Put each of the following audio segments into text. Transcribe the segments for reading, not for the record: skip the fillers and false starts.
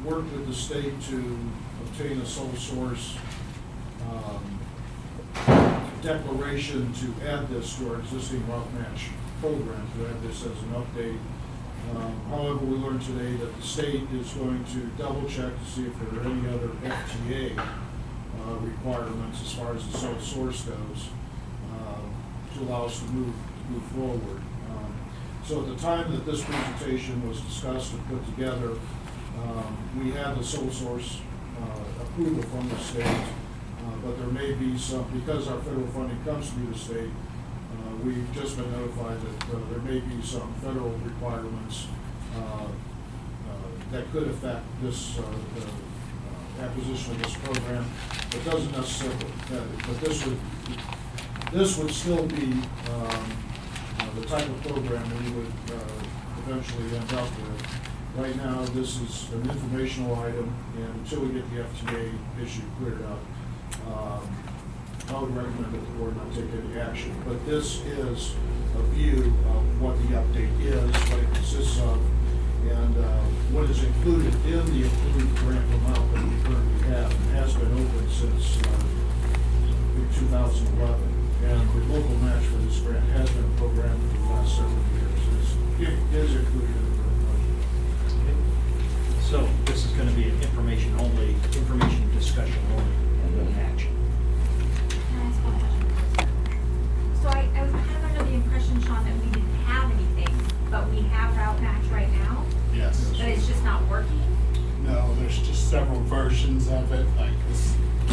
worked with the state to obtain a sole source declaration to add this to our existing route match program, to add this as an update. However, we learned today that the state is going to double check to see if there are any other FTA requirements as far as the sole source goes to allow us to move forward. So at the time that this presentation was discussed and put together, we had the sole source approval from the state, but there may be some, because our federal funding comes through the state, we've just been notified that there may be some federal requirements that could affect this the acquisition of this program. It doesn't necessarily, but this would still be the type of program we would eventually end up with. Right now, this is an informational item, and until we get the FTA issue cleared up, I would recommend that the board not take any action. But this is a view of what the update is, what it consists of, and what is included in the approved grant amount that we currently have. It has been open since 2011, and the local match for this grant has been programmed for the last several years. It is included in the current budget. Okay. So this is going to be an information discussion only, and no action. So I was kind of under the impression, Sean, that we didn't have anything, but we have route match right now. Yes. But it's just not working. No, there's just several versions of it. Like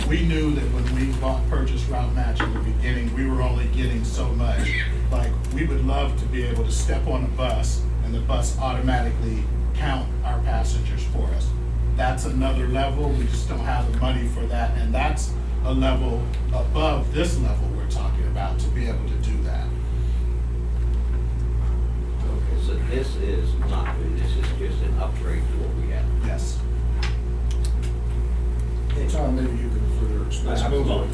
we knew that when we purchased route match in the beginning, we were only getting so much. Like we would love to be able to step on a bus and the bus automatically count our passengers for us. That's another level. We just don't have the money for that, and that's a level above this level we're talking about to be able to do that. Okay, so this is not new, this is just an upgrade to what we have. Yes. Hey, Tom, maybe you can further explain. Absolutely.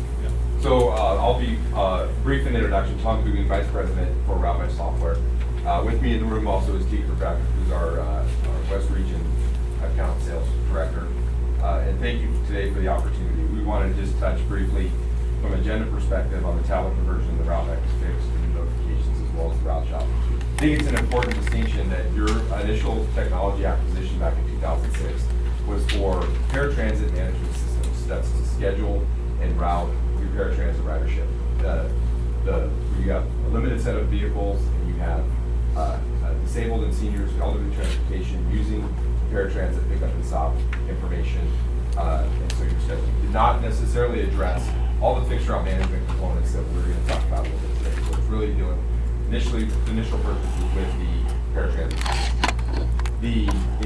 So I'll be brief in introduction. Tom Coogan, Vice President for Route Match Software. With me in the room also is Keith Kirkpatrick, who's our West Region Account Sales Director. And thank you today for the opportunity. We want to just touch briefly from an agenda perspective on the tablet conversion, the route X fix, the new notifications, as well as the route shop. I think it's an important distinction that your initial technology acquisition back in 2006 was for paratransit management systems. That's to schedule and route your paratransit ridership. You have a limited set of vehicles, and you have disabled and seniors, elderly transportation using paratransit pickup and stop information. And so your scheduling did not necessarily address all the fixed route management components that we're going to talk about a little bit today. So it's really dealing initially, the initial purpose was with the paratransit.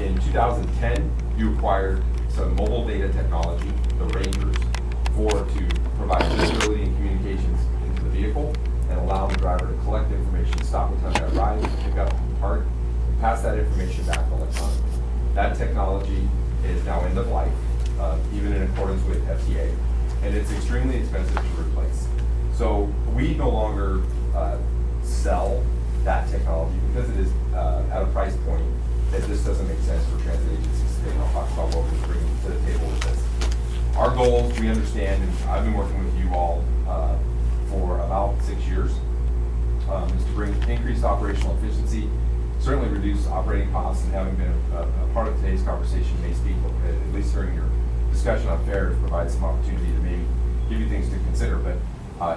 In 2010, you acquired some mobile data technology, the Rangers, to provide visibility and communications into the vehicle and allow the driver to collect information, stop and time that ride, pick up, depart, and pass that information back electronically. That technology is now end of life, even in accordance with FTA, and it's extremely expensive to replace. So we no longer sell that technology because it is at a price point that this doesn't make sense for transit agencies today. And I'll talk about what we're bringing to the table with this. Our goals, we understand, and I've been working with you all for about 6 years, is to bring increased operational efficiency, certainly reduce operating costs, and having been a part of today's conversation may speak, at least during your discussion on fares, provide some opportunity to maybe give you things to consider, but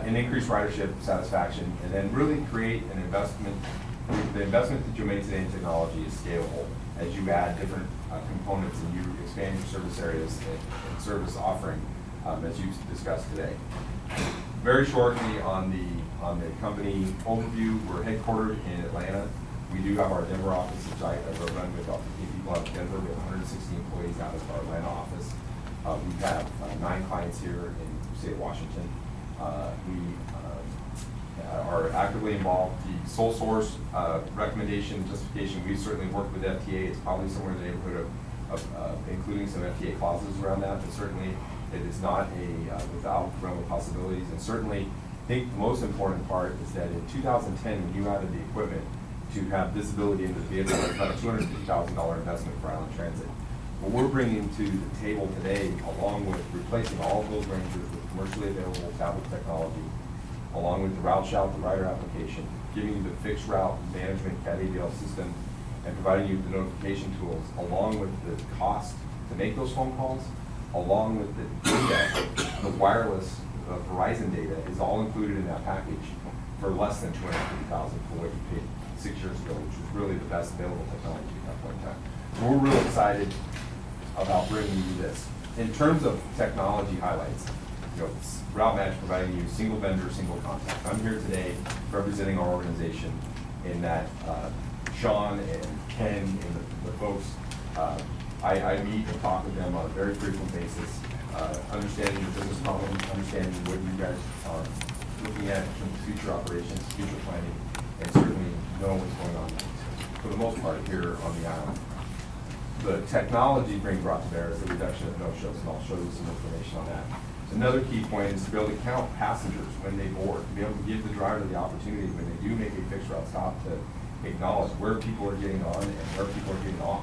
an increased ridership satisfaction, and then really create an investment. The investment that you made today in technology is scalable as you add different components and you expand your service areas and service offering as you discussed today. Very shortly on the company overview, we're headquartered in Atlanta. We do have our Denver office, which I run with about 50 people out of Denver. We have 160 employees out of our Atlanta office. We have 9 clients here in the state of Washington. We are actively involved. The sole source recommendation, justification, we've certainly worked with FTA. It's probably somewhere in the neighborhood of including some FTA clauses around that, but certainly it is not without realm of possibilities. And certainly, I think the most important part is that in 2010, when you added the equipment, to have visibility into the vehicle. It's about a $250,000 investment for Island Transit. What we're bringing to the table today, along with replacing all of those rangers with commercially available tablet technology, along with the route shout, the rider application, giving you the fixed route management CAD-ADL system, and providing you the notification tools, along with the cost to make those phone calls, along with the data, the wireless Verizon data is all included in that package for less than $250,000 for what you paid 6 years ago, which was really the best available technology at that point in time. So we're real excited about bringing you this. In terms of technology highlights, Route Match providing you single vendor, single contact. I'm here today representing our organization in that Sean and Ken and the folks, I meet and talk with them on a very frequent basis, understanding the business problem, understanding what you guys are looking at in terms of future operations, future planning, and certainly know what's going on for the most part here on the island. The technology being brought to bear is the reduction of no-shows, and I'll show you some information on that. Another key point is to be able to count passengers when they board, to be able to give the driver the opportunity when they do make a fixed route stop to acknowledge where people are getting on and where people are getting off.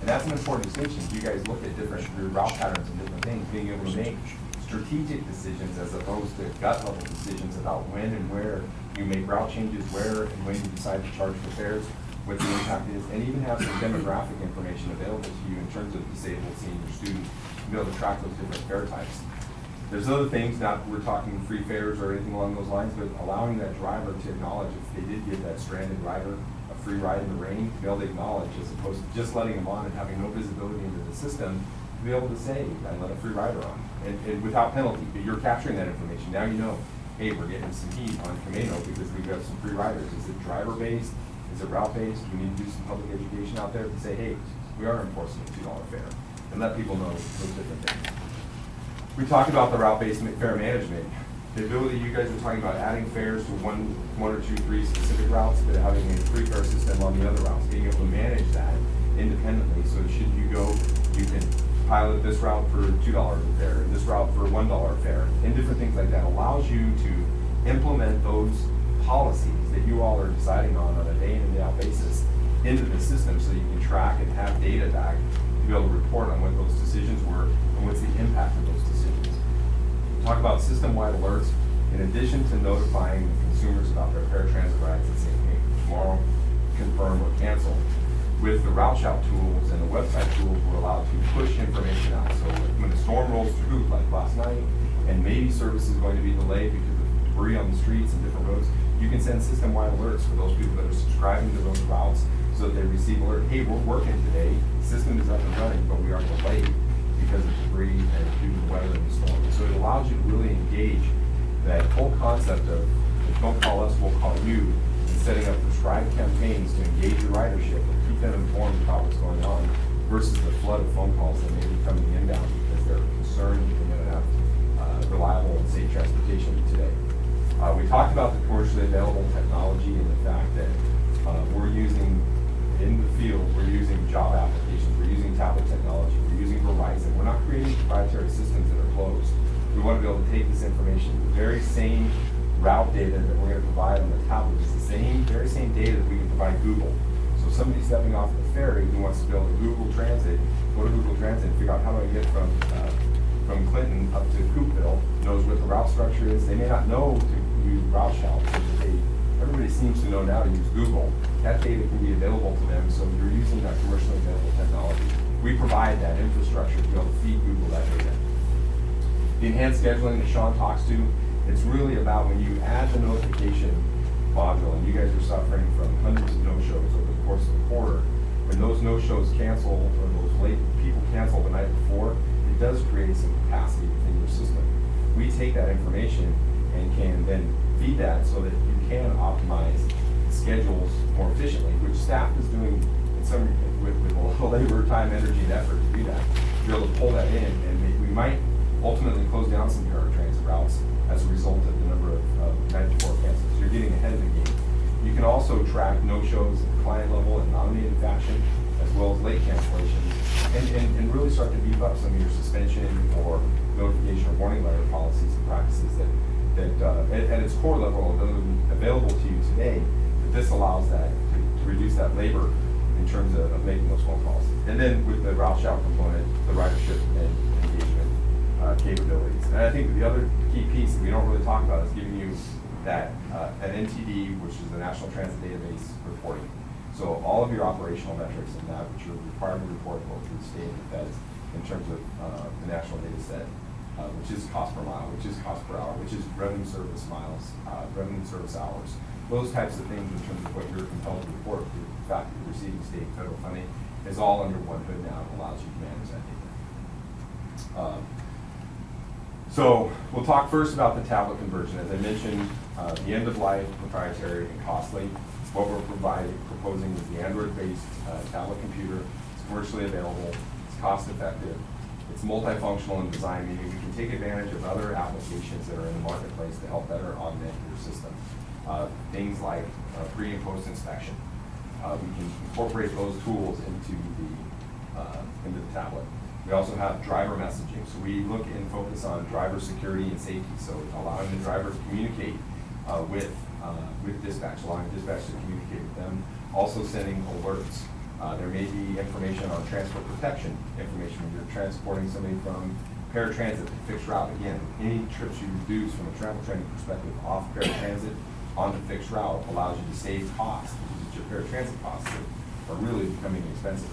And that's an important distinction. You guys look at different route patterns and different things, being able to make strategic decisions as opposed to gut level decisions about when and where you make route changes, where and when you decide to charge for fares, what the impact is, and even have some demographic information available to you in terms of disabled, senior, student, to be able to track those different fare types. There's other things, not we're talking free fares or anything along those lines, but allowing that driver to acknowledge if they did give that stranded rider a free ride in the rain, to be able to acknowledge as opposed to just letting them on and having no visibility into the system, to be able to say, I let a free rider on, and without penalty, but you're capturing that information. Now you know, hey, we're getting some heat on Camino because we've got some free riders. Is it driver-based? Is it route-based? Do we need to do some public education out there to say, hey, we are enforcing a $2 fare, and let people know those different things. We talked about the route-based fare management. The ability, you guys were talking about adding fares to one or two, three specific routes, but having a free fare system on the other routes, being able to manage that independently. So should you go, you can pilot this route for $2 a fare, and this route for $1 fare, and different things like that. Allows you to implement those policies that you all are deciding on a day in and day out basis into the system so you can track and have data back to be able to report on what those decisions were and what's the impact of those decisions. Talk about system-wide alerts in addition to notifying consumers about their paratransit rides and saying, hey, tomorrow confirm or cancel. With the route shout tools and the website tools, we're allowed to push information out. So when a storm rolls through, like last night, and maybe service is going to be delayed because of debris on the streets and different roads, you can send system-wide alerts for those people that are subscribing to those routes so that they receive alert, hey, we're working today, the system is up and running, but we are delayed because of debris and due to the weather and the storm. So it allows you to really engage that whole concept of, don't call us, we'll call you, and setting up prescribed campaigns to engage your ridership and keep them informed about what's going on versus the flood of phone calls that may be coming inbound because they're concerned that they're going to have reliable and safe transportation today. We talked about the commercially available technology and the fact that we're using, in the field, we're using job applications, we're using tablet technology, we're using Verizon. We're not creating proprietary systems that are closed. We want to be able to take this information, the very same route data that we're going to provide on the tablet is the very same data that we can provide Google. So somebody stepping off the ferry who wants to be able to Google Transit, go to Google Transit and figure out how do I get from Clinton up to Coopville, knows what the route structure is. They may not know to use route shout, but everybody seems to know now to use Google. That data can be available to them, so you're using that commercially available technology. We provide that infrastructure to be able to feed Google that data. The enhanced scheduling that Sean talks to, it's really about when you add the notification module, and you guys are suffering from hundreds of no-shows over the course of the quarter, when those no-shows cancel, or those late people cancel the night before, it does create some capacity within your system. We take that information and can then feed that so that you can optimize schedules more efficiently, which staff is doing in some with a lot of labor, time, energy, and effort to do that. To be able to pull that in, and we might ultimately close down some paratransit routes as a result of the number of night before cancels. So you're getting ahead of the game. You can also track no-shows at the client level in an automated fashion, as well as late cancellations, and really start to beef up some of your suspension or notification or warning letter policies and practices that at its core level are available to you today. But this allows that to reduce that labor in terms of making those phone calls. And then with the route shout component, the ridership and engagement capabilities. And I think the other key piece that we don't really talk about is giving you that an NTD, which is the National Transit Database reporting. So all of your operational metrics in that, which you're required to report both to the state and the feds in terms of the national data set, which is cost per mile, which is cost per hour, which is revenue service miles, revenue service hours. Those types of things in terms of what you're compelled to report, the fact that you're receiving state and federal funding, is all under one hood now and allows you to manage that data. So we'll talk first about the tablet conversion. As I mentioned, the end of life, proprietary, and costly. What we're proposing is the Android-based tablet computer. It's commercially available, it's cost effective, it's multifunctional in design, meaning we can take advantage of other applications that are in the marketplace to help better augment your system. Things like pre and post inspection. We can incorporate those tools into the tablet. We also have driver messaging. So we look and focus on driver security and safety. So allowing the driver to communicate with dispatch, allowing dispatch to communicate with them. Also sending alerts. There may be information on transport protection information when you're transporting somebody from paratransit to fixed route. Again, any trips you reduce from a travel training perspective off paratransit onto fixed route allows you to save costs, because your paratransit costs are really becoming expensive.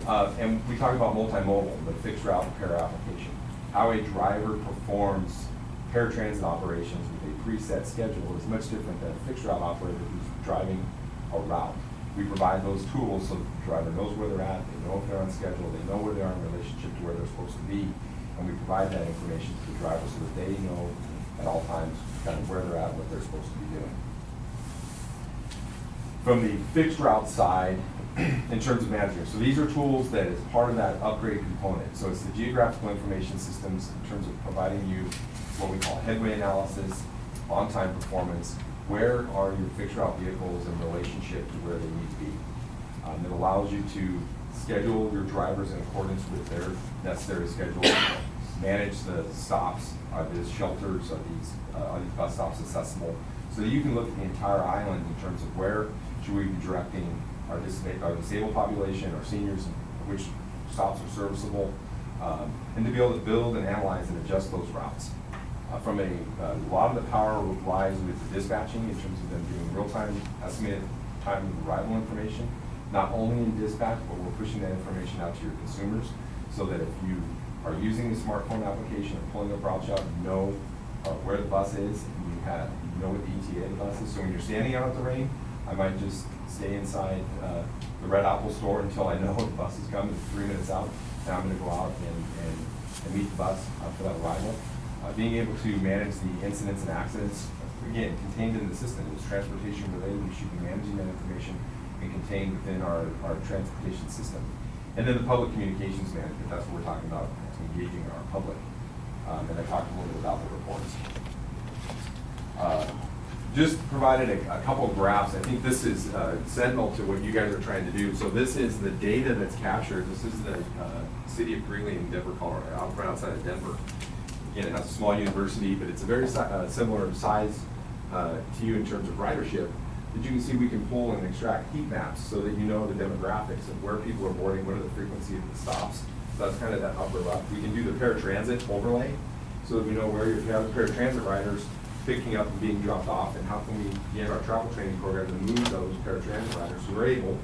And we talk about multimodal, the fixed route repair application. How a driver performs paratransit operations with a preset schedule is much different than a fixed route operator who's driving a route. We provide those tools so that the driver knows where they're at, they know if they're on schedule, they know where they are in relationship to where they're supposed to be, and we provide that information to the driver so that they know at all times kind of where they're at and what they're supposed to be doing. From the fixed route side, in terms of management, so these are tools that is part of that upgrade component. So it's the geographical information systems in terms of providing you what we call headway analysis, on-time performance, where are your fixed route vehicles in relationship to where they need to be. It allows you to schedule your drivers in accordance with their necessary schedule, manage the stops, are these shelters, are these bus stops accessible, so that you can look at the entire island in terms of where should we be directing our disabled population, our seniors, which stops are serviceable, and to be able to build and analyze and adjust those routes. From a lot of the power lies with the dispatching in terms of them giving real-time estimated time of arrival information, not only in dispatch, but we're pushing that information out to your consumers so that if you are using the smartphone application and pulling up route shop, you know where the bus is, and you know what the ETA of the bus is. So when you're standing out at the rain, I might just stay inside the Red Apple store until I know the bus is coming, 3 minutes out, and I'm going to go out and meet the bus for that arrival. Being able to manage the incidents and accidents, again, contained in the system. It's transportation related. We should be managing that information and contained within our transportation system. And then the public communications management, that's what we're talking about, engaging our public. And I talked a little bit about the reports. Just provided a couple of graphs. I think this is sentinel to what you guys are trying to do. So this is the data that's captured. This is the city of Greeley in Denver, Colorado, right outside of Denver. Again, it has a small university, but it's a very similar size to you in terms of ridership. But you can see we can pull and extract heat maps so that you know the demographics of where people are boarding, what are the frequency of the stops. So that's kind of that upper left. We can do the paratransit overlay so that we know where you have the paratransit riders picking up and being dropped off, and how can we get our travel training program to move those paratransit riders who are able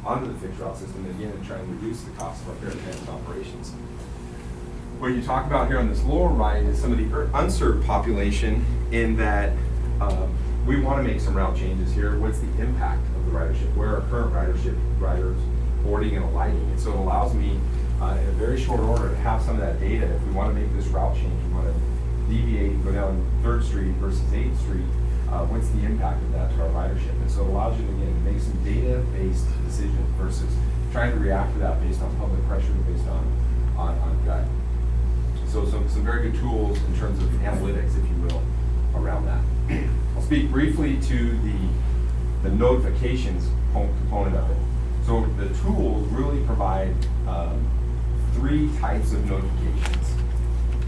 onto the fixed route system again and try and reduce the cost of our paratransit operations. What you talk about here on this lower right is some of the unserved population in that we want to make some route changes here. What's the impact of the ridership? Where are current riders boarding and alighting? And so it allows me in a very short order to have some of that data. If we want to make this route change, we want to deviate and go down 3rd Street versus 8th Street, what's the impact of that to our ridership? And so it allows you to, again, make some data-based decisions versus trying to react to that based on public pressure, based on gut. So some very good tools in terms of analytics, if you will, around that. I'll speak briefly to the notifications component of it. So the tools really provide 3 types of notifications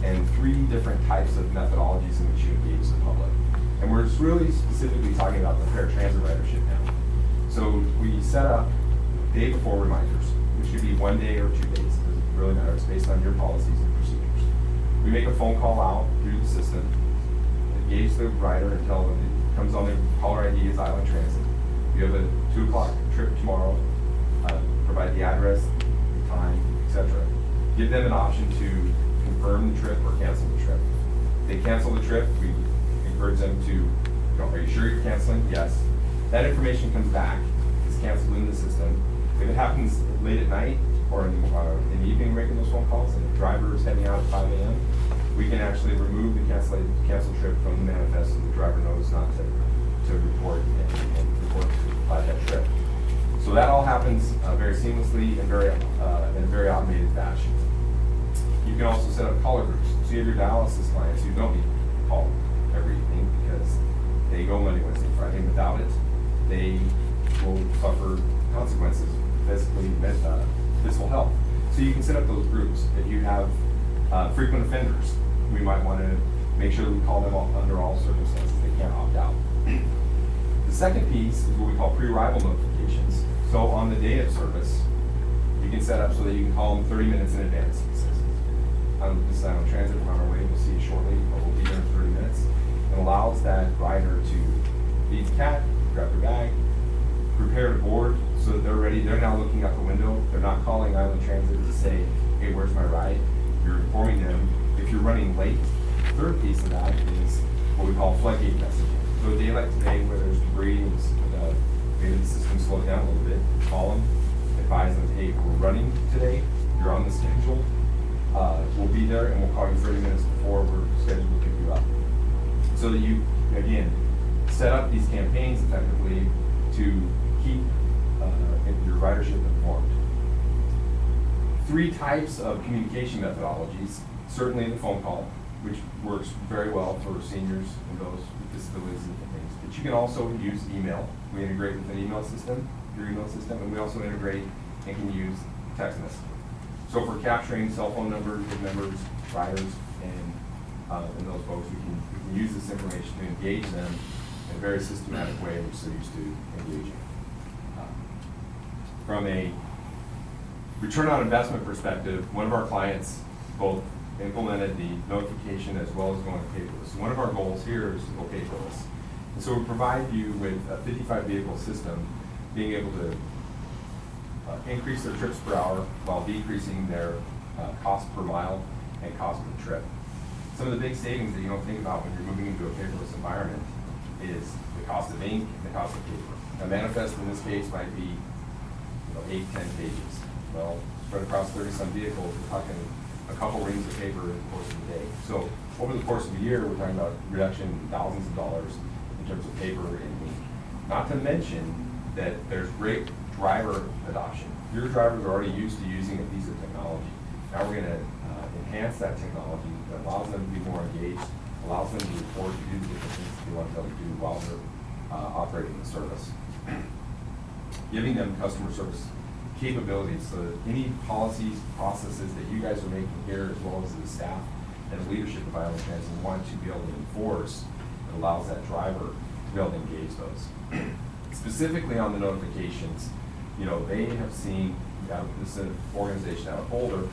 and 3 different types of methodologies in which you engage the public. And we're just really specifically talking about the paratransit ridership now. So we set up day before reminders, which could be 1 day or 2 days. It doesn't really matter. It's based on your policies and procedures. We make a phone call out through the system, engage the rider and tell them it comes on their caller ID is Island Transit. You have a 2 o'clock trip tomorrow. Provide the address, the time, etc. Give them an option to confirm the trip or cancel the trip. If they cancel the trip, we encourage them to, are you sure you're canceling? Yes. That information comes back, it's canceled in the system. If it happens late at night or in the evening, making those phone calls, and the driver is heading out at 5 a.m., we can actually remove the cancel trip from the manifest so the driver knows not to report and report by that trip. So that all happens very seamlessly and in a very automated fashion. You can also set up caller groups. So you have your dialysis clients who don't need to call every evening because they go Monday, Wednesday, Friday. Without it, they will suffer consequences, physically, physical health. So you can set up those groups. If you have frequent offenders, we might want to make sure that we call them under all circumstances. They can't opt out. The second piece is what we call pre-arrival notifications. So on the day of service, you can set up so that you can call them 30 minutes in advance. This is on transit, we're on our way, we'll see you shortly, but we'll be there in 30 minutes. It allows that rider to feed the cat, grab their bag, prepare to board so that they're ready. They're now looking out the window. They're not calling Island Transit to say, hey, where's my ride? You're informing them. If you're running late, the third piece of that is what we call floodgate messaging. So a day like today where there's debris and maybe the system slowed down a little bit, call them, advise them, hey, we're running today, you're on the schedule, we'll be there and we'll call you 30 minutes before we're scheduled to pick you up. So that you, again, set up these campaigns effectively to keep your ridership informed. 3 types of communication methodologies, certainly the phone call, which works very well for seniors and those with disabilities and things. But you can also use email. We integrate with an email system, your email system, and we also integrate and can use text messaging. So for capturing cell phone numbers of members, riders, and those folks, we can use this information to engage them in a very systematic way, which they're used to engaging. From a return on investment perspective, one of our clients both implemented the notification as well as going paperless. One of our goals here is to go paperless. And so we provide you with a 55 vehicle system being able to increase their trips per hour while decreasing their cost per mile and cost per trip. Some of the big savings that you don't think about when you're moving into a paperless environment is the cost of ink and the cost of paper. A manifest in this case might be 8, 10 pages. Well, spread across 30-some vehicles, we're talking a couple reams of paper in the course of the day. So over the course of a year, we're talking about reduction in thousands of dollars in terms of paper and ink. Not to mention that there's great driver adoption. Your drivers are already used to using a piece of technology. Now we're going to enhance that technology that allows them to be more engaged, allows them to report, to do the different things that they want to do while they're operating the service. Giving them customer service capabilities so that any policies, processes that you guys are making here, as well as the staff and the leadership of Island Transit want to be able to enforce, it allows that driver to be able to engage those. Specifically on the notifications, they have seen, this is an organization out of Boulder,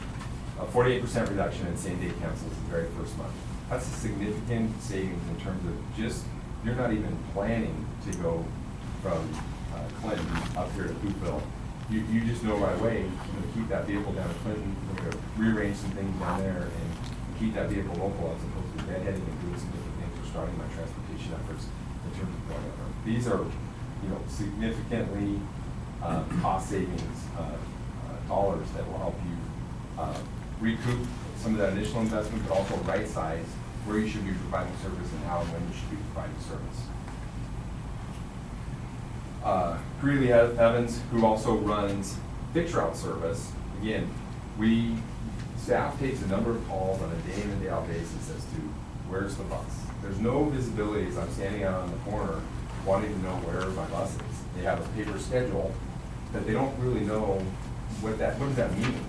a 48% reduction in same-day cancels the very first month. That's a significant savings in terms of just, you're not even planning to go from Clinton up here to Hoopville. You just know right away, you're going to keep that vehicle down in Clinton, you're going to rearrange some things down there and keep that vehicle local as opposed to deadheading and doing some different things or starting my transportation efforts in terms of going over. These are, significantly cost savings dollars that will help you recoup some of that initial investment, but also right size where you should be providing service and how and when you should be providing service. Greeley Evans, who also runs fixed route service, again, staff takes a number of calls on a day in and day out basis as to where's the bus. There's no visibility as I'm standing out on the corner wanting to know where my bus is. They have a paper schedule that they don't really know what does that mean.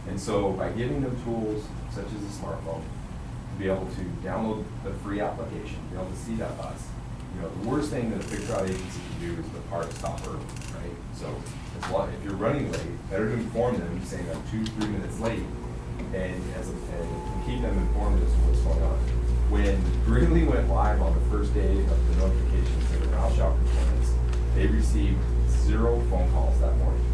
And so by giving them tools such as a smartphone, to be able to download the free application, be able to see that bus, you know, the worst thing that a fixed route agency can do is the park stopper, right? So if you're running late, better to inform them, saying I'm 2-3 minutes late, and keep them informed as to what's going on. When Greeley went live on the first day of the notifications of the route shop components, they received 0 phone calls that morning.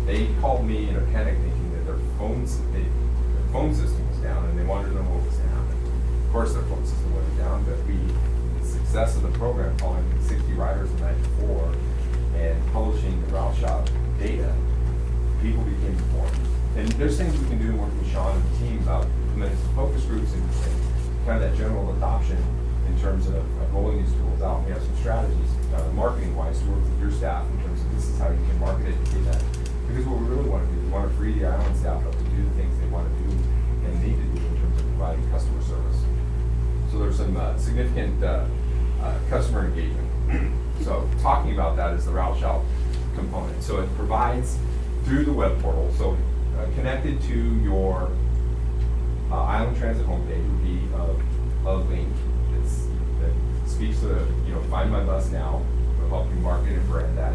They called me in a panic thinking that their phone system was down and they wanted to know what was going to happen. Of course their phone system wasn't down, but the success of the program, calling 60 riders the night before and publishing the route shop data, people became informed. And there's things we can do working with Sean and the team about implementing some focus groups and kind of that general adoption in terms of rolling these tools out. We have some strategies, marketing-wise, to work with your staff in terms of this is how you can market it and do that. Because what we really want to do is we want to free the island staff up to do the things they want to do and need to do in terms of providing customer service. So there's some significant customer engagement. So talking about that is the route shop component. So it provides through the web portal, so connected to your Island Transit homepage would be a link that speaks to, you know, find my bus now. It'll help you market and brand that.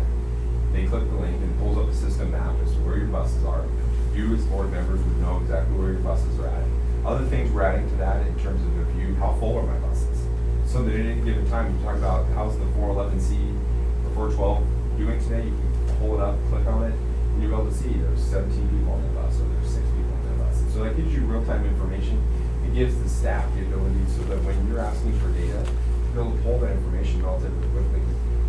They click the link and it pulls up a system map as to where your buses are. You as board members would know exactly where your buses are at. Other things we're adding to that in terms of the view, how full are my buses? So that at any given time, you talk about how's the 411C or 412 doing today, you can pull it up, click on it, and you'll be able to see there's 17 people on the bus or there's 6 people on the bus. So that gives you real-time information. It gives the staff the ability so that when you're asking for data, you'll be able to pull that information relatively quickly.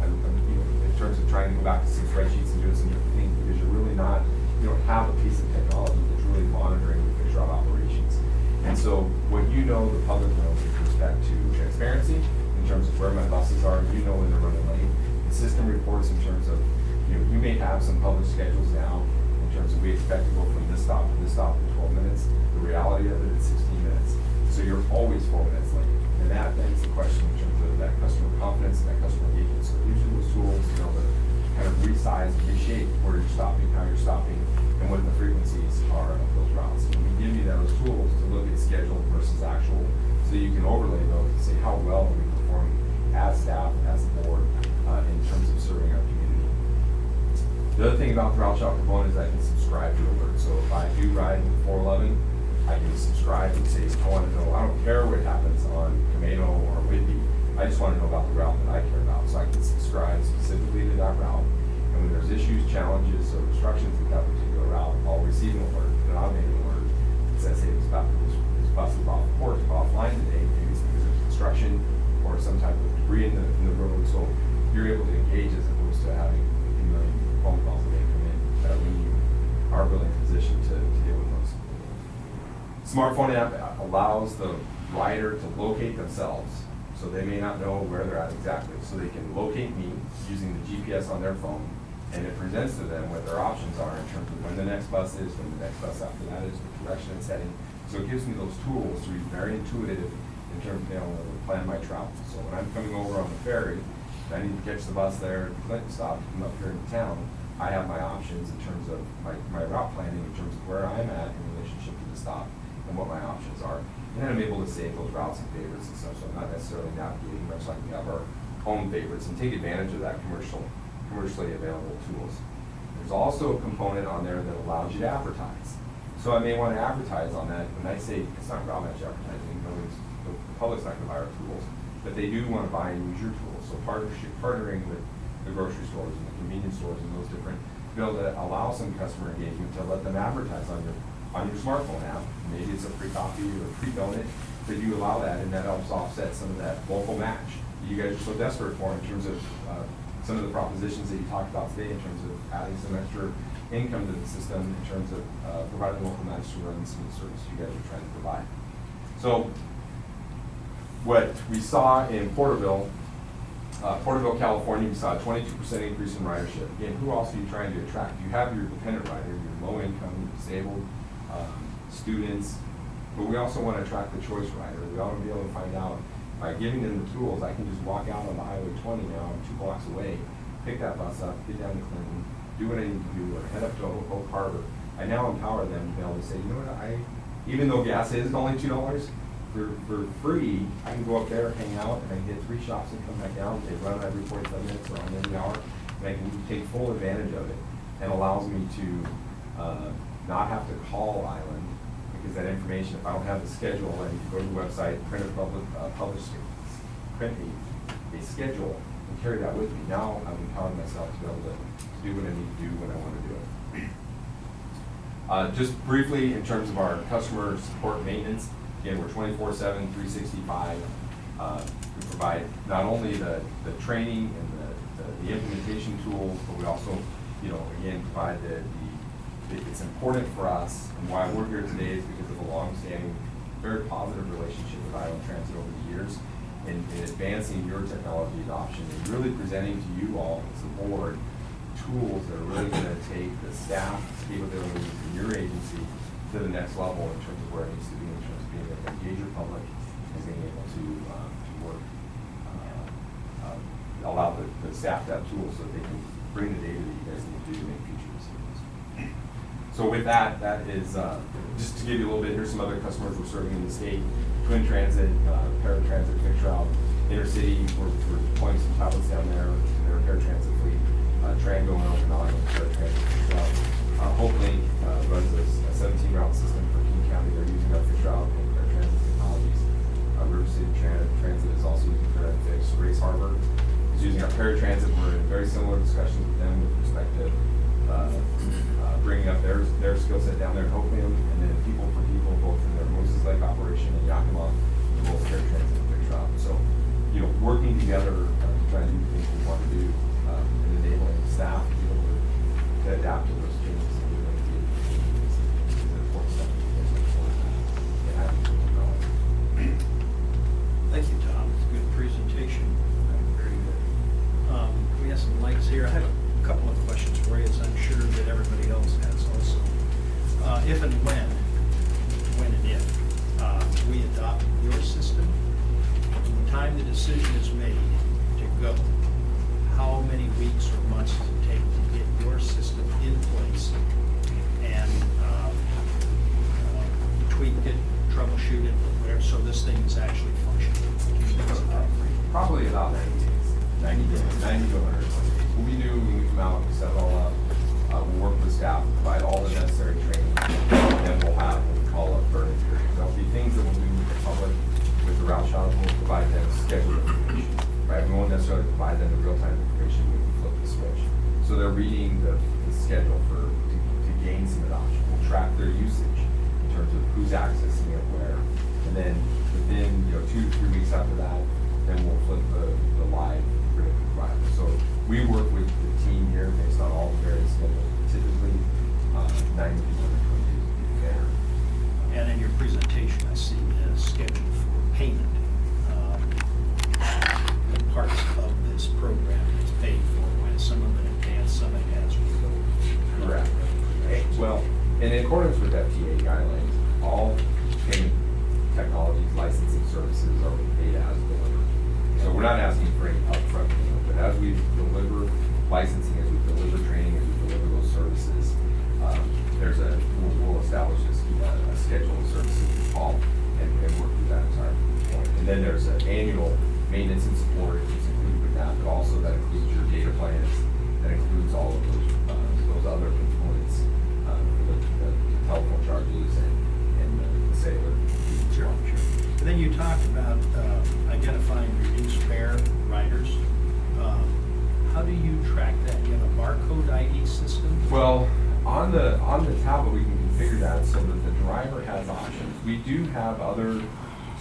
You know, in terms of trying to go back to some spreadsheets and doing some different things, because you're really not, you don't have a piece of technology that's really monitoring the fixed route operations. And so what you know, the public knows with respect to transparency, in terms of where my buses are, you know when they're running late. The system reports in terms of, you know, you may have some public schedules now in terms of we expect to go from this stop to this stop in 12 minutes. The reality of it is 16 minutes. So you're always 4 minutes late. And that begs the question in terms of that customer confidence and that customer engagement. So using those tools to be able to kind of resize and reshape where you're stopping, how you're stopping, and what the frequencies are of those routes. And we give you those tools to look at schedule versus actual, so you can overlay those and say how well are we performing as staff, as a board, in terms of serving our community. The other thing about the route shop component is I can subscribe to alerts. So if I do ride with 411, I can subscribe and say, I want to know, I don't care what happens on Camino or Whitby, I just want to know about the route that I care about. So I can subscribe specifically to that route. And when there's issues, challenges, or obstructions with that particular route, I'll receive an alert, an automated alert that says, hey, this bus is offline today, maybe it's because of construction or some type of debris in the road. So you're able to engage as opposed to having a million phone calls a day come in when you are really in position to deal with those. Smartphone app allows the rider to locate themselves, so they may not know where they're at exactly. So they can locate me using the GPS on their phone, and it presents to them what their options are in terms of when the next bus is, when the next bus after that is, the direction it's heading. So it gives me those tools to be very intuitive in terms of being able to plan my travel. So when I'm coming over on the ferry, I need to catch the bus there at Clinton stop to come up here into town, I have my options in terms of my route planning, in terms of where I'm at in relationship to the stop and what my options are. And then I'm able to save those routes and favorites and stuff, so I'm not necessarily navigating much like we have our own favorites, and take advantage of that commercially available tools. There's also a component on there that allows you to advertise. So I may want to advertise on that. When I say it's not route match advertising, the public's not going to buy our tools, but they do want to buy and use your tools. So partnering with the grocery stores and the convenience stores and those different, to be able to allow some customer engagement to let them advertise on your smartphone app. Maybe it's a free coffee or a free donut, but you allow that, and that helps offset some of that local match that you guys are so desperate for in terms of some of the propositions that you talked about today in terms of adding some extra income to the system in terms of providing local match to run some of the service you guys are trying to provide. So what we saw in Porterville, California, we saw a 22% increase in ridership. Again, who else are you trying to attract? You have your dependent rider, your low income, your disabled, students, but we also want to attract the choice rider. We ought to be able to find out, by giving them the tools, I can just walk out on the Highway 20 now, I'm 2 blocks away, pick that bus up, get down to Clinton, do what I need to do, or head up to Oak Harbor. I now empower them to be able to say, you know what, even though gas is only $2, for free, I can go up there, hang out, and I can hit 3 shops and come back down. They run every 45 minutes or on every hour, and I can take full advantage of it. And allows me to not have to call Island, because that information, if I don't have the schedule, I need to go to the website, print a schedule, and carry that with me. Now I'm empowering myself to be able to do what I need to do when I want to do it. Just briefly, in terms of our customer support maintenance, again, we're 24/7, 365. We provide not only the training and the implementation tools, but we also, again, provide it's important for us, and why we're here today is because of a long-standing, very positive relationship with Island Transit over the years in advancing your technology adoption and really presenting to you all as a board tools that are really going to take the staff's capabilities in your agency to the next level in terms of where it needs to be, in terms of being able to engage your public and being able to work, allow the staff to have tools so that they can bring the data that you guys need to do to make future decisions. So with that, that is, just to give you a little bit, here's some other customers we're serving in the state. Twin Transit, Paratransit, Fixed Route, Intercity, we're deploying some tablets down there in their paratransit fleet. Trango and Okanagan, Paratransit, Fixed Route. Hopefully runs a 17-route system for King County. They're using our Fixed Route and paratransit technologies. River City Transit is also using Paratransit Fixed. Race Harbor is using our paratransit. We're in very similar discussions with them with respect to bringing up their skill set down there in Hoquiam, and then People for People, both in their Moses Lake operation and Yakima, both paratransit and Fixed Route. So, working together to try to do the things we want to do, and enabling staff to be able to adapt to those changes and do them is an important step in having technology. Thank you, Tom. It's a good presentation. Very good. We have some lights here. I have a couple of questions for you, as I'm sure that everybody else has also. If and when and if we adopt your system, from the time the decision is made to go, how many weeks or months does it take to get your system in place and tweak it, troubleshoot it, whatever, so this thing is actually functioning? Probably about 90 days. 90 to 120 days. What we do when we come out, we set it all up, we'll work with staff, provide all the necessary training, and then we'll have what we call a burn-in period. There'll be things that we'll do with the public, with the route shop, we'll provide them scheduled information. Right? We won't necessarily provide them the real-time information when we flip the switch. So they're reading the schedule to gain some adoption. We'll track their usage in terms of who's accessing it where. And then within 2 to 3 weeks after that, then we'll flip the live critical provider. So we work with the team here based on all the various schedules. Typically, 90 to 120 days there. And in your presentation, I see the schedule for payment. The parts of this program is paid for, when some of it in advance, some it has we go. Correct. Well, and in accordance with FTA guidelines, all payment technologies, licensing services are paid as delivered. So we're not asking for any upfront payment, but as we deliver licensing, as we deliver training, as we deliver those services, we'll establish a schedule of services we call and work through that entire point. And then there's an annual maintenance and support that's included with that, but also that includes your data plans, that includes all of those other components, the telephone charges and the sailor. Sure. And then you talked about identifying reduced fare riders. How do you track that? You have a barcode ID system? Well, on the tablet, we can configure that so that the driver has options. We do have other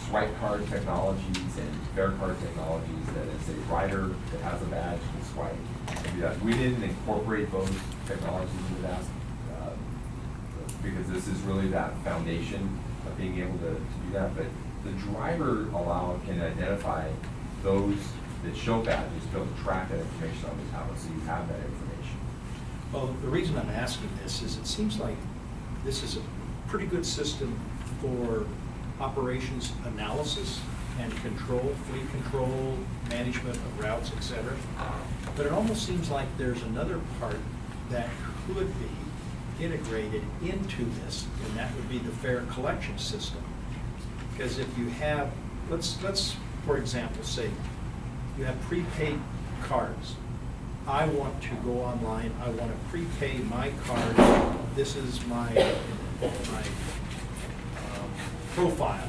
swipe card technologies and fare card technologies that is a rider that has a badge can swipe and do that. We didn't incorporate those technologies into that because this is really that foundation of being able to do that. But the driver can identify those that show badges to be able to track that information on the tablet, so you have that information. Well, the reason I'm asking this is it seems like this is a pretty good system for operations analysis and control, fleet control, management of routes, etc. But it almost seems like there's another part that could be integrated into this, and that would be the fare collection system. Because if you have, let's, for example, say, you have prepaid cards. I want to go online, I want to prepay my card, this is my profile.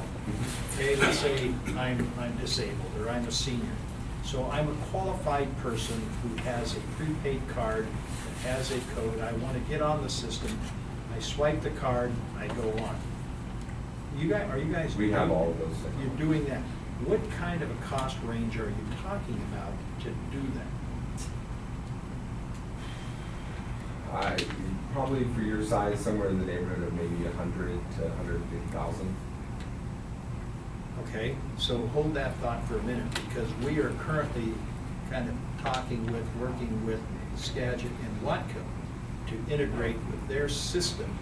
Okay, let's say I'm disabled, or I'm a senior. So I'm a qualified person who has a prepaid card that has a code, I want to get on the system, I swipe the card, I go on. You guys, are you guys? We have all of those things. You're doing that. What kind of a cost range are you talking about to do that? Probably for your size, somewhere in the neighborhood of maybe 100 to 150,000. Okay, so hold that thought for a minute, because we are currently kind of working with Skagit and Watco to integrate with their system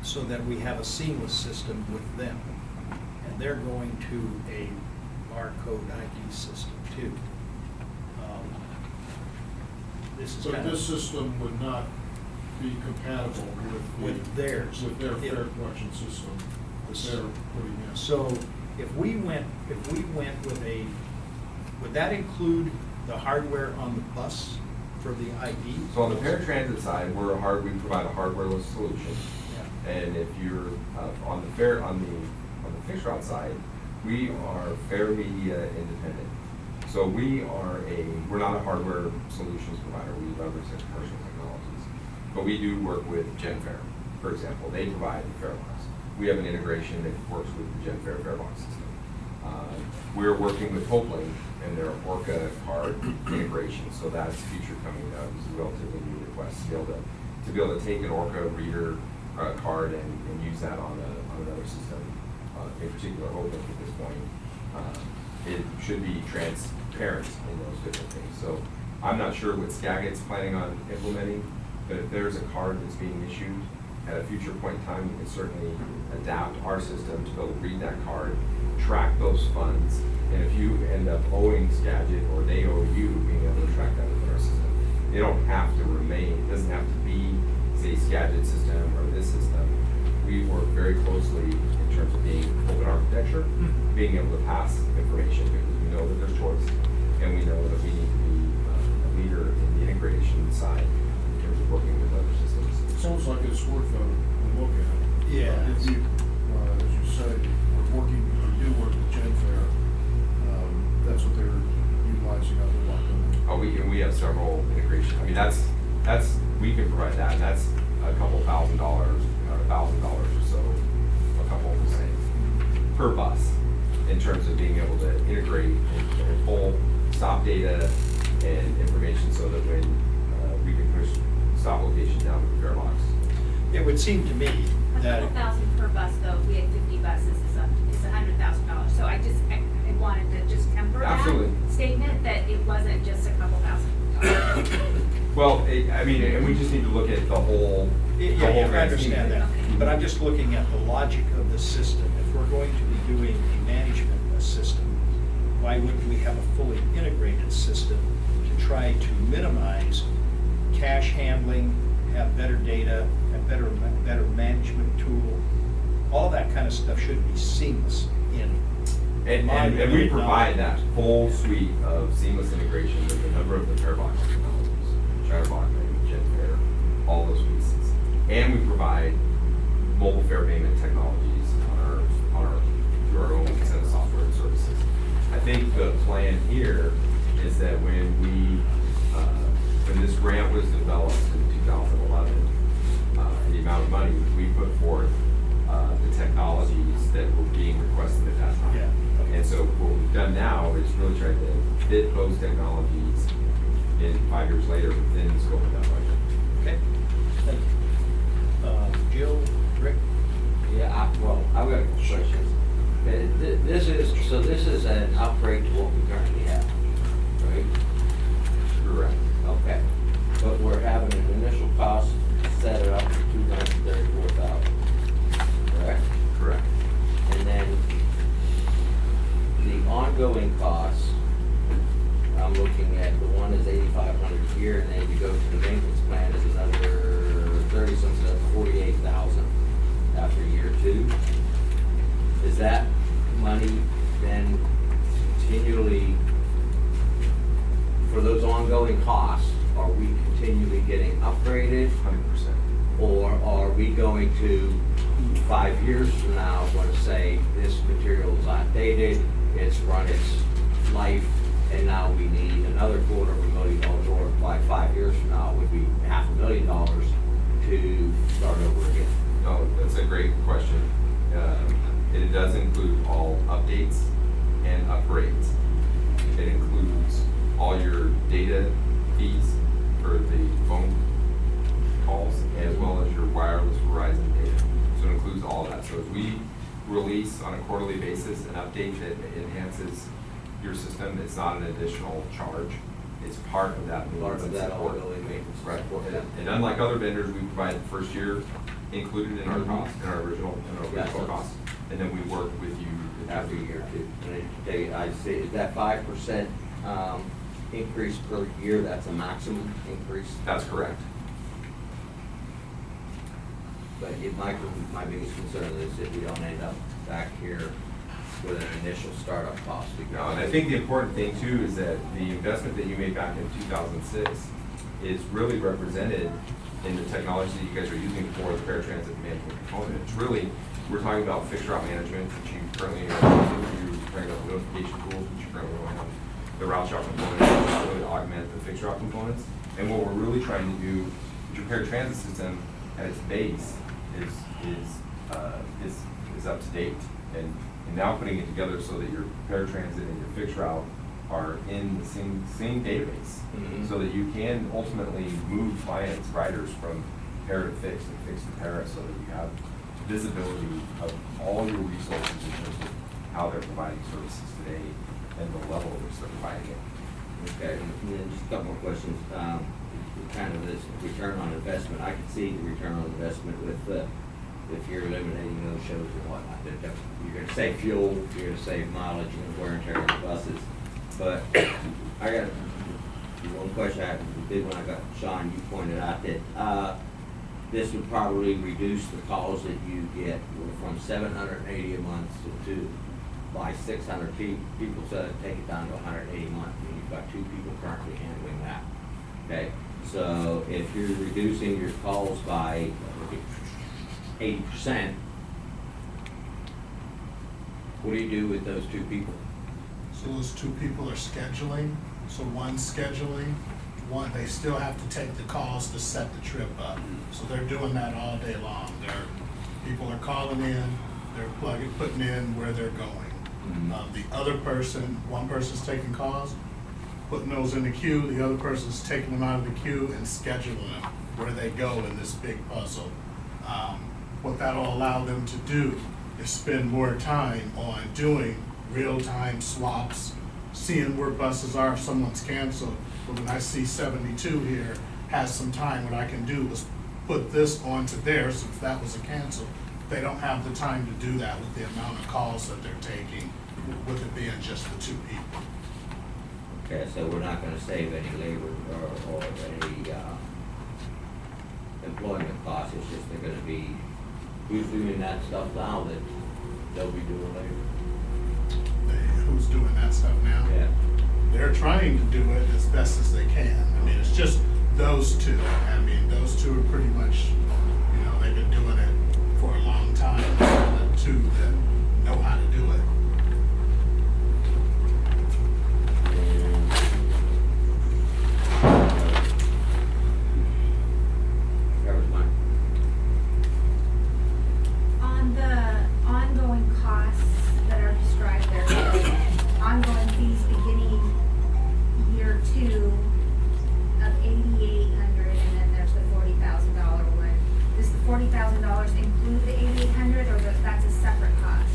so that we have a seamless system with them. And they're going to a barcode ID system too. This is So kind of. this system would not be compatible With theirs. With their Yeah. fare collection system that they're putting in. So if we went with a, would that include the hardware on the bus for the ID? So on the paratransit side, we provide a hardwareless solution. Yeah. And if you're on the fixed route side, we are fare media independent. So we're not a hardware solutions provider. We leverage the commercial technologies. But we do work with GenFare, for example. They provide the fare box. We have an integration that works with the GenFare fare box system. We're working with Hopeling and their Orca card integration. So that's future coming out. It's a relatively new request to be able to take an Orca reader card and use that on another system. In particular, Hopeling at this point. It should be transparent in those different things. So I'm not sure what Skagit's planning on implementing, but if there's a card that's being issued at a future point in time, we can certainly adapt our system to be able to read that card, track those funds, and if you end up owing Skagit or they owe you, being able to track that within our system. They don't have to remain, it doesn't have to be, say, Skagit system or this system. We work very closely in terms of being open architecture, being able to pass information, because we know that there's choice, and we know that we need to be a leader in the integration side in terms of working with other systems. It sounds like it's worth a look at. Yeah. If you, as you say, do work with GenFare, that's what they're utilizing out of Watco. We have several integrations. I mean, we can provide that, and that's a couple $1,000, or $1,000 or so, a couple of percent per bus, in terms of being able to integrate and pull stop data and information so that when we can push stop location down to the fare box. It would seem to me A that. couple thousand per bus, though, if we had 50 buses, it's $100,000. So I wanted to just temper Absolutely. that statement, that it wasn't just a couple $1,000. Well, I mean, and we just need to look at the whole. Yeah, I understand that, but I'm just looking at the logic of the system. If we're going to be doing a management system, why wouldn't we have a fully integrated system to try to minimize cash handling, have better data, have better management tool? All that kind of stuff should be seamless in. And we provide that full suite of seamless integration with a number of the fare box technologies, Chatterbox, GenFare, all those pieces. And we provide mobile fare payment technologies through our own set of software and services. I think the plan here is that when this grant was developed in 2011, the amount of money we put forth, the technologies that were being requested at that time. Yeah. And so what we've done now is really try to fit those technologies in 5 years later within the scope of that budget. Okay, thank you. Jill, Rick? Yeah, I've got a question. This is an upgrade to what we currently have, right? Correct. Okay. But we're having an initial cost to set it up for $234,000, correct? Correct. And then the ongoing costs, I'm looking at, the one is $8,500 a year, and then you go to the maintenance plan is another 30 something, that's $48,000 after year 2. Is that going to, 5 years from now, going to say, this material is outdated, it's run its life, and now we need another $250,000, or by 5 years from now, it would be $500,000 to start over again? No, that's a great question. It does include all updates and upgrades. It includes all your data fees for the phone calls as well as your wireless Verizon data. So it includes all of that. So if we release on a quarterly basis an update that enhances your system, it's not an additional charge. It's part of that Part maintenance of and that support. ongoing maintenance Right. support. And unlike other vendors, we provide the first year included in our cost, in our original Yes, cost. And then we work with you After a year too. And I say, is that 5% increase per year, that's a maximum increase? That's correct. But my biggest concern is that we don't end up back here with an initial startup cost. No, and I think the important thing too is that the investment that you made back in 2006 is really represented in the technology that you guys are using for the paratransit management component. It's really, we're talking about fixed route management, which you currently are using, you're talking about notification tools, which you currently don't have, the route chart component, to really augment the fixed route components. And what we're really trying to do, your paratransit system at its base is up to date. And now putting it together so that your paratransit and your fixed route are in the same database, so that you can ultimately move clients, riders from para to fixed and fixed to para, so that you have visibility of all your resources in terms of how they're providing services today and the level at which they're providing it. Okay, and then just a couple more questions. Kind of this return on investment. I can see the return on investment with if you're eliminating those shows and whatnot. You're going to save fuel, you're going to save mileage and wear and tear on the buses. But I got one question. The big one I got, Sean, you pointed out that this would probably reduce the calls that you get from 780 a month to by 600 people, so take it down to 180 a month. I mean, you've got 2 people currently handling that. Okay, so if you're reducing your calls by 80%, what do you do with those 2 people? So those 2 people are scheduling, so one's scheduling, one, they still have to take the calls to set the trip up. So they're doing that all day long. People are calling in, they're putting in where they're going. The other person, one person's taking calls, putting those in the queue, the other person's taking them out of the queue and scheduling them where they go in this big puzzle. What that'll allow them to do is spend more time on doing real-time swaps, seeing where buses are if someone's canceled. But when I see 72 here has some time, what I can do is put this onto theirs if that was a cancel. They don't have the time to do that with the amount of calls that they're taking, with it being just the 2 people. Okay, so we're not going to save any labor or any employment costs. It's just they're going to be, who's doing that stuff now that they'll be doing later? Who's doing that stuff now? Yeah. They're trying to do it as best as they can. I mean, it's just those 2. I mean, those 2 are pretty much, they've been doing it for a long time. The 2 that know how to do it. Covers mine. On the ongoing costs that are described there, the ongoing fees beginning year 2 of $8,800, and then there's the $40,000 one. Does the $40,000 include the $8,800, or that's a separate cost?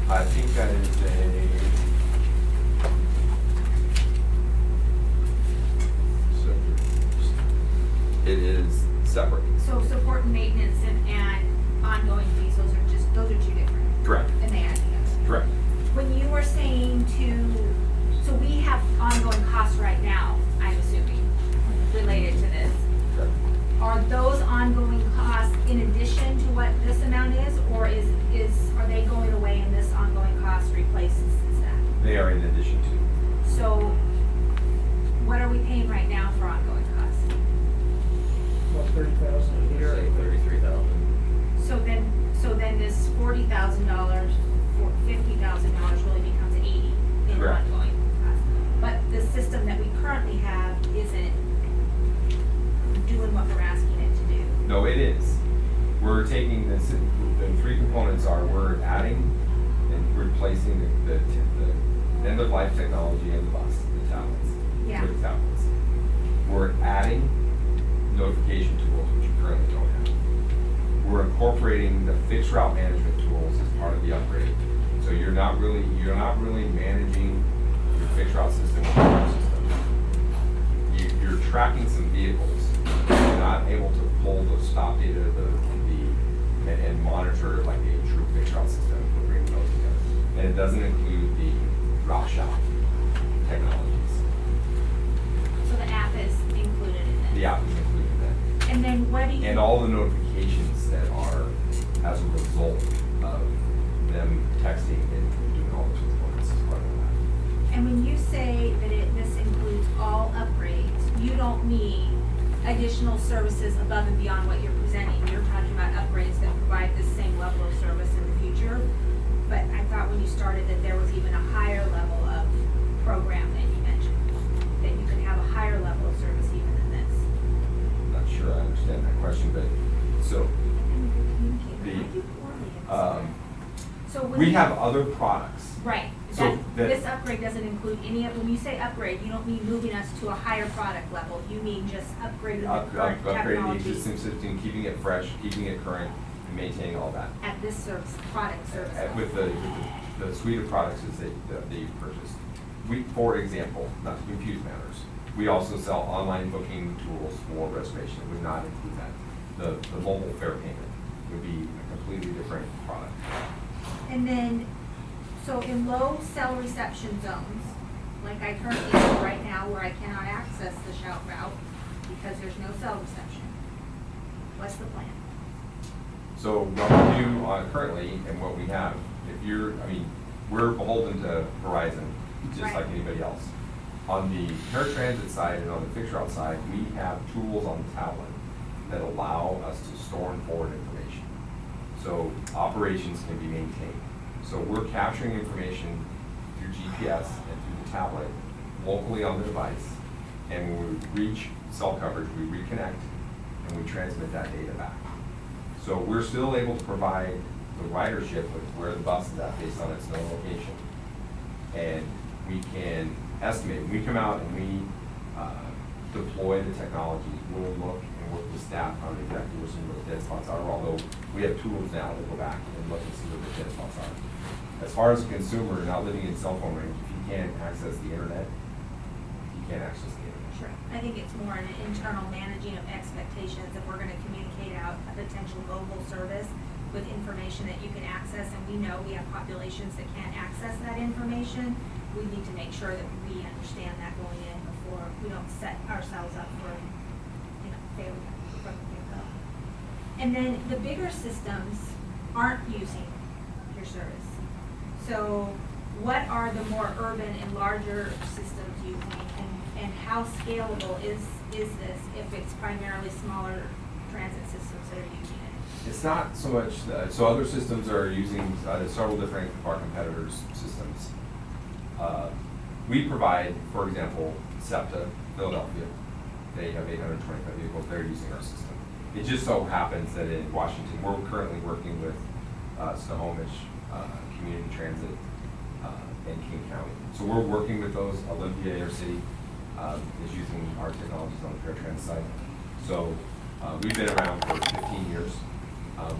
I think that is it is separate. So support and maintenance and ongoing fees, those are 2 different. Correct. And they add together. Correct. When you were saying so we have ongoing costs right now, I'm assuming, related to this. Correct. Are those ongoing costs in addition to what this amount is, or are they going away and this ongoing cost replaces that? They are in addition to. So what are we paying right now for ongoing costs? About 30,000 a year. Say 33,000. we're taking this, the three components are, we're adding and replacing the end-of-life technology in the bus, the tablets, Yeah. with tablets. We're adding notification tools, which you currently don't have. We're incorporating the fixed route management tools as part of the upgrade. So you're not really managing your fixed route system with your system. You're tracking some vehicles. You're not able to pull the stop data, and monitor like a true fixed route system. We're bringing those together. And it doesn't include the route shop technologies. So the app is included in this? The app is included in that. And then what do you? And all the notifications that are as a result of them texting and doing all those components as part of that. And when you say that this includes all upgrades, you don't mean additional services above and beyond what you're presenting. You're talking about upgrades that provide the same level of service in the future. But I thought when you started that there was even a higher level of program that you mentioned, that you could have a higher level of service even than this. I'm not sure I understand that question, but so So when we you- have other products. Right. So This upgrade doesn't include any of, when you say upgrade, you don't mean moving us to a higher product level. You mean just upgrading the current Upgrading the technology existing system, keeping it fresh, keeping it current, and maintaining all that. at this service, product service. With the suite of products that you purchased. For example, not to confuse matters, we also sell online booking tools for reservation. It would not include that. The mobile fare payment would be a completely different product. And then, so in low cell reception zones, like I currently am right now where I cannot access the shout route because there's no cell reception, what's the plan? So what we do currently and what we have, we're beholden to Verizon, just Right. like anybody else. On the paratransit side and on the fixed route side, we have tools on the tablet that allow us to store and forward information. So operations can be maintained. So we're capturing information through GPS and through the tablet locally on the device. And when we reach cell coverage, we reconnect and we transmit that data back. So we're still able to provide the ridership with where the bus is at based on its known location. And we can estimate, when we come out and we deploy the technology, we'll look and work with staff on exactly where some of those dead spots are, although we have tools now to go back and look and see where the dead spots are. As far as a consumer, not living in cell phone range, if you can't access the internet, you can't access the internet. Sure. I think it's more an internal managing of expectations. If we're gonna communicate out a potential mobile service with information that you can access, and we know we have populations that can't access that information, we need to make sure that we understand that going in before we don't set ourselves up for, failure from the get-go. And then the bigger systems aren't using your service. So what are the more urban and larger systems using, and how scalable is this if it's primarily smaller transit systems that are using it? It's not so much, so other systems are using several different of our competitors' systems. We provide, for example, SEPTA, Philadelphia. They have 825 vehicles, they're using our system. It just so happens that in Washington, we're currently working with Snohomish Community Transit in King County. So we're working with those. Olympia Inner City is using our technologies on the paratransit side. So we've been around for 15 years.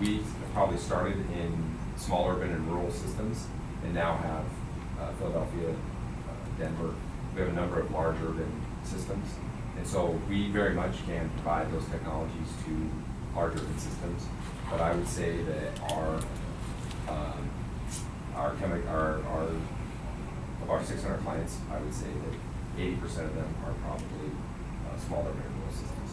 We probably started in small urban and rural systems and now have Philadelphia, Denver. We have a number of large urban systems. And so we very much can provide those technologies to large urban systems. But I would say that of our 600 clients, I would say that 80% of them are probably small urban and rural systems.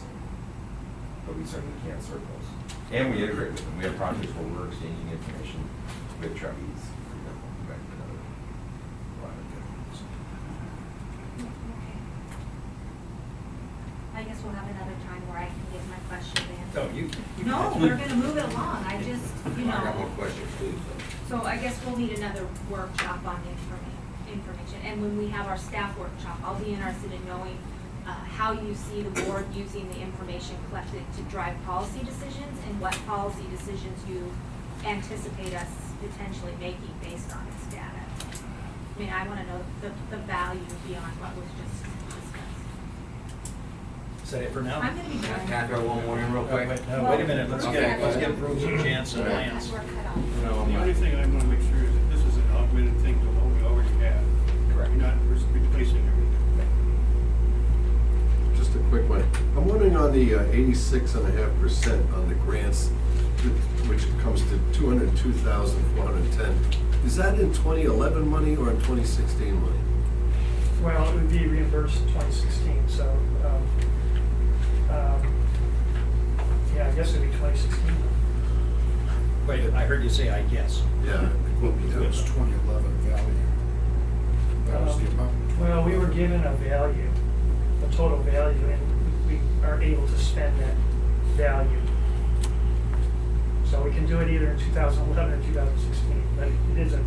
But we certainly can't serve those. And we integrate with them. We have projects where we're exchanging information with truckies, for example, back to another provider. Okay. I guess we'll have another time where I can get my questions answered. So you. No, we're gonna move it along. I just, I got more questions too, So I guess we'll need another workshop on information. And when we have our staff workshop, I'll be interested in knowing, how you see the board using the information collected to drive policy decisions, and what policy decisions you anticipate us potentially making based on this data. I mean, I want to know the value beyond what was just discussed. Is that it for now? I'm going to be Can going. I throw one more in real quick? Wait a minute, let's Okay. give Bruce a chance and Lance. We're cut off. No, The only thing I want to make sure is that this is an augmented thing to what we already have. Correct. We're not replacing everything. Just a quick one. I'm wondering on the 86.5% on the grants, which comes to 202,410. Is that in 2011 money or in 2016 money? Well, it would be reimbursed in 2016, so, yeah, I guess it'd be 2016. Wait, I heard you say I guess. Yeah, it will be. It's 2011 value. That was the amount. Well, we were given a value, a total value, and we are able to spend that value. So we can do it either in 2011 or 2016, but it is a